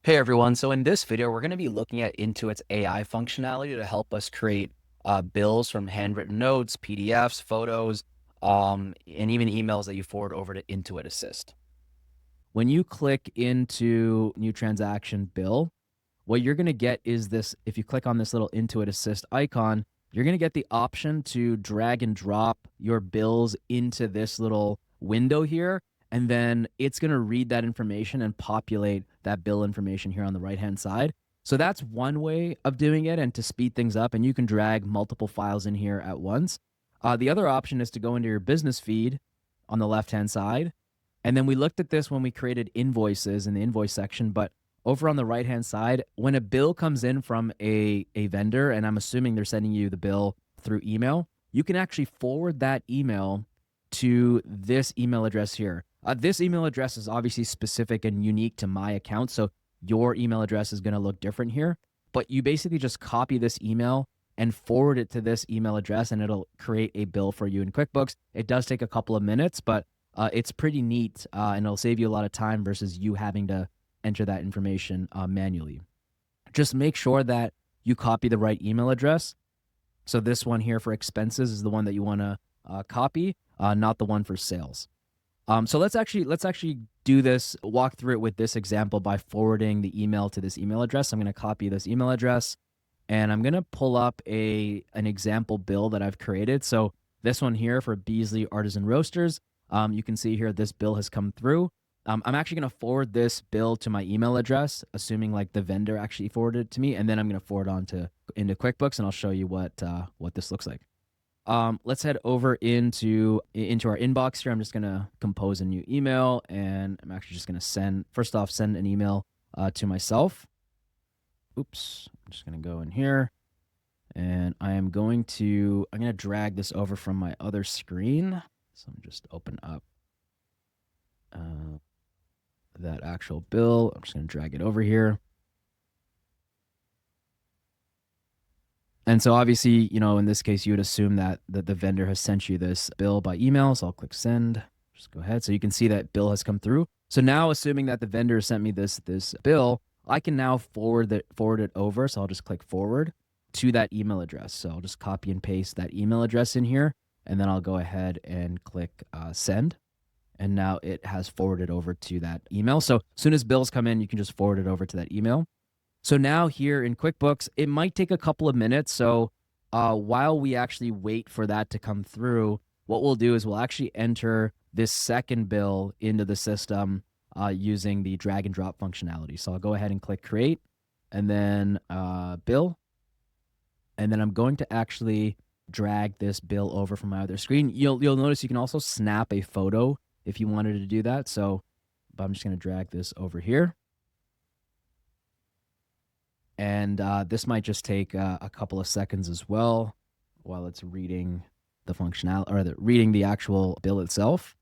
Hey everyone, so in this video, we're going to be looking at Intuit's AI functionality to help us create bills from handwritten notes, PDFs, photos, and even emails that you forward over to Intuit Assist. When you click into new transaction bill, what you're going to get is this. If you click on this little Intuit Assist icon, you're going to get the option to drag and drop your bills into this little window here. And then it's going to read that information and populate that bill information here on the right-hand side. So that's one way of doing it and to speed things up. And you can drag multiple files in here at once. The other option is to go into your business feed on the left-hand side. And then we looked at this when we created invoices in the invoice section, but over on the right-hand side, when a bill comes in from a vendor, and I'm assuming they're sending you the bill through email, you can actually forward that email to this email address here. This email address is obviously specific and unique to my account, so your email address is going to look different here. But you basically just copy this email and forward it to this email address, and it'll create a bill for you in QuickBooks. It does take a couple of minutes, but it's pretty neat, and it'll save you a lot of time versus you having to enter that information manually. Just make sure that you copy the right email address. So this one here for expenses is the one that you want to copy, not the one for sales. So let's actually do this, walk through it with this example by forwarding the email to this email address. I'm going to copy this email address, and I'm going to pull up an example bill that I've created. So this one here for Beasley Artisan Roasters, you can see here this bill has come through. I'm actually going to forward this bill to my email address, assuming like the vendor actually forwarded it to me, and then I'm going to forward on into QuickBooks, and I'll show you what this looks like. Let's head over into our inbox here. I'm just going to compose a new email, and I'm actually just going to send an email to myself. Oops, I'm just going to go in here, and I'm going to drag this over from my other screen. So I'm just open up that actual bill. I'm just going to drag it over here. And so obviously, in this case, you would assume that the vendor has sent you this bill by email. So I'll click send. Just go ahead. So you can see that bill has come through. So now, assuming that the vendor sent me this bill, I can now forward it over. So I'll just click forward to that email address. So I'll just copy and paste that email address in here, and then I'll go ahead and click send. And now it has forwarded over to that email. So as soon as bills come in, you can just forward it over to that email. So now here in QuickBooks, it might take a couple of minutes. So while we actually wait for that to come through, what we'll do is we'll actually enter this second bill into the system using the drag and drop functionality. So I'll go ahead and click create, and then bill. And then I'm going to actually drag this bill over from my other screen. You'll notice you can also snap a photo if you wanted to do that. So I'm just going to drag this over here. And this might just take a couple of seconds as well while it's reading the functionality, or reading the actual bill itself.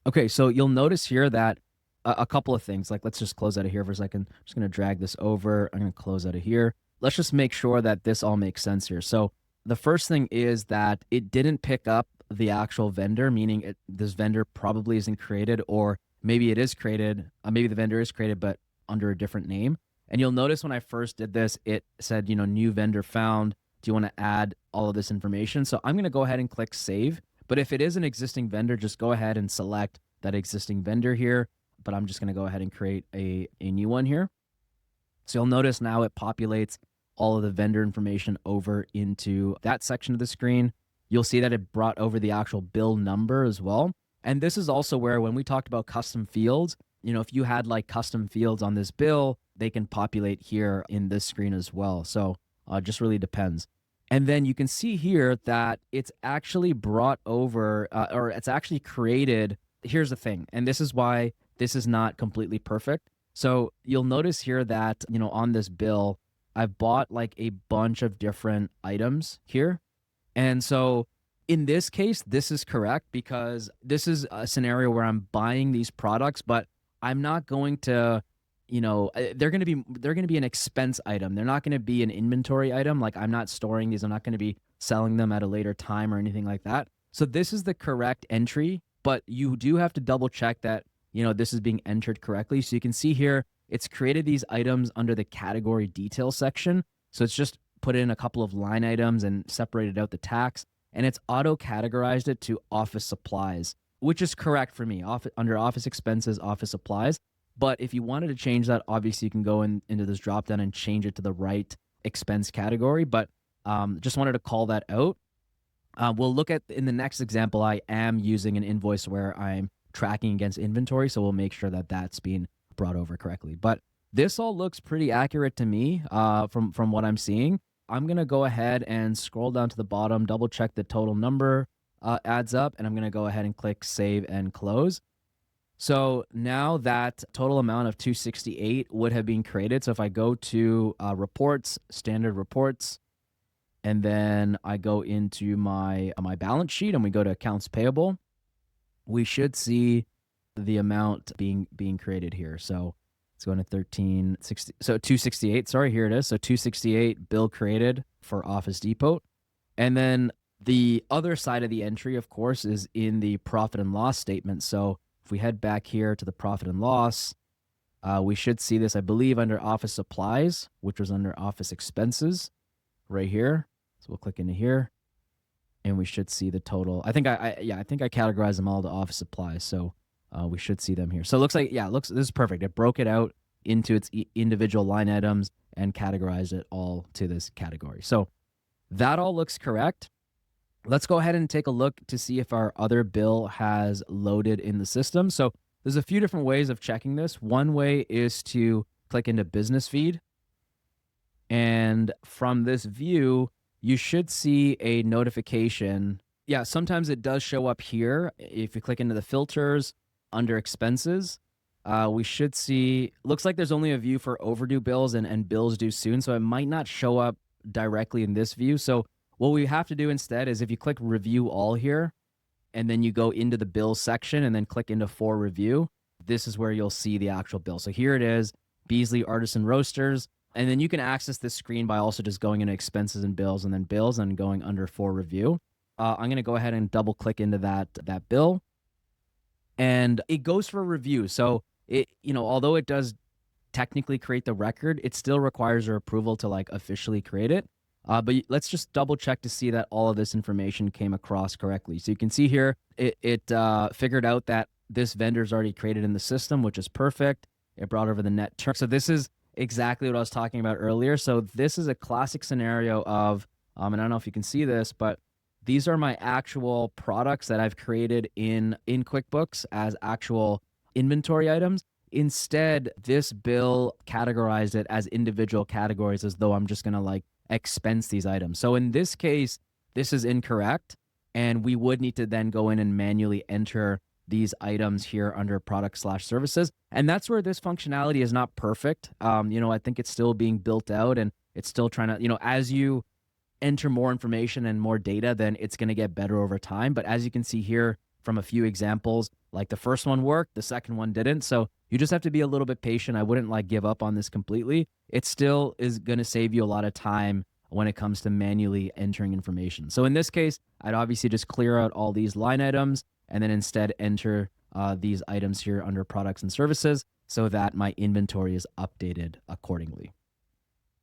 Okay, so you'll notice here that a couple of things, like let's just close out of here for a second. I'm just going to drag this over. I'm going to close out of here. Let's just make sure that this all makes sense here. So the first thing is that it didn't pick up the actual vendor, meaning this vendor probably isn't created, or maybe it is created. Maybe the vendor is created, but under a different name. And you'll notice when I first did this, it said, new vendor found. Do you want to add all of this information? So I'm going to go ahead and click save. But if it is an existing vendor, just go ahead and select that existing vendor here. But I'm just going to go ahead and create a new one here. So you'll notice now it populates all of the vendor information over into that section of the screen. You'll see that it brought over the actual bill number as well. And this is also where, when we talked about custom fields, if you had like custom fields on this bill, they can populate here in this screen as well. So just really depends. And then you can see here that it's actually brought over, or it's actually created. Here's the thing, and this is why this is not completely perfect. So you'll notice here that, on this bill, I've bought like a bunch of different items here. And so in this case, this is correct because this is a scenario where I'm buying these products, but I'm not going to, they're going to be an expense item. They're not going to be an inventory item. Like, I'm not storing these. I'm not going to be selling them at a later time or anything like that. So this is the correct entry but you do have to double check that, this is being entered correctly. So you can see here, it's created these items under the category detail section. So it's just put in a couple of line items and separated out the tax, and it's auto categorized it to office supplies, which is correct for me, under office expenses, office supplies. But if you wanted to change that, obviously you can go into this drop down and change it to the right expense category. But just wanted to call that out. We'll look at in the next example, I am using an invoice where I'm tracking against inventory. So we'll make sure that that's being brought over correctly. But this all looks pretty accurate to me from what I'm seeing. I'm going to go ahead and scroll down to the bottom, double check the total number adds up, and I'm going to go ahead and click save and close. So now that total amount of 268 would have been created. So if I go to reports, standard reports, and then I go into my balance sheet and we go to accounts payable, we should see the amount being created here. So let's go into 1360. So 268, sorry, here it is. So 268 bill created for Office Depot. And then the other side of the entry, of course, is in the profit and loss statement. So if we head back here to the profit and loss, we should see this, I believe, under office supplies, which was under office expenses right here. So we'll click into here and we should see the total. I think I categorized them all to office supplies. So we should see them here. So it looks like, this is perfect. It broke it out into its individual line items and categorized it all to this category. So that all looks correct. Let's go ahead and take a look to see if our other bill has loaded in the system. So there's a few different ways of checking this. One way is to click into business feed. And from this view, you should see a notification. Yeah, sometimes it does show up here. If you click into the filters under expenses, we should see, looks like there's only a view for overdue bills and bills due soon. So it might not show up directly in this view. So what we have to do instead is if you click review all here, and then you go into the bill section and then click into for review, this is where you'll see the actual bill. So here it is, Beasley Artisan Roasters. And then you can access this screen by also just going into expenses and bills and then bills and going under for review. I'm going to go ahead and double click into that bill, and it goes for review. So it, although it does technically create the record, it still requires your approval to officially create it. But let's just double check to see that all of this information came across correctly. So you can see here, it figured out that this vendor's already created in the system, which is perfect. It brought over the net term. So this is exactly what I was talking about earlier. So this is a classic scenario of, and I don't know if you can see this, but these are my actual products that I've created in QuickBooks as actual inventory items. Instead, this bill categorized it as individual categories as though I'm just going to expense these items. So in this case, this is incorrect. And we would need to then go in and manually enter these items here under product/services. And that's where this functionality is not perfect. I think it's still being built out and it's still trying to, as you enter more information and more data, then it's going to get better over time. But as you can see here from a few examples, the first one worked, the second one didn't. So you just have to be a little bit patient. I wouldn't give up on this completely. It still is going to save you a lot of time when it comes to manually entering information. So in this case, I'd obviously just clear out all these line items and then instead enter these items here under products and services so that my inventory is updated accordingly.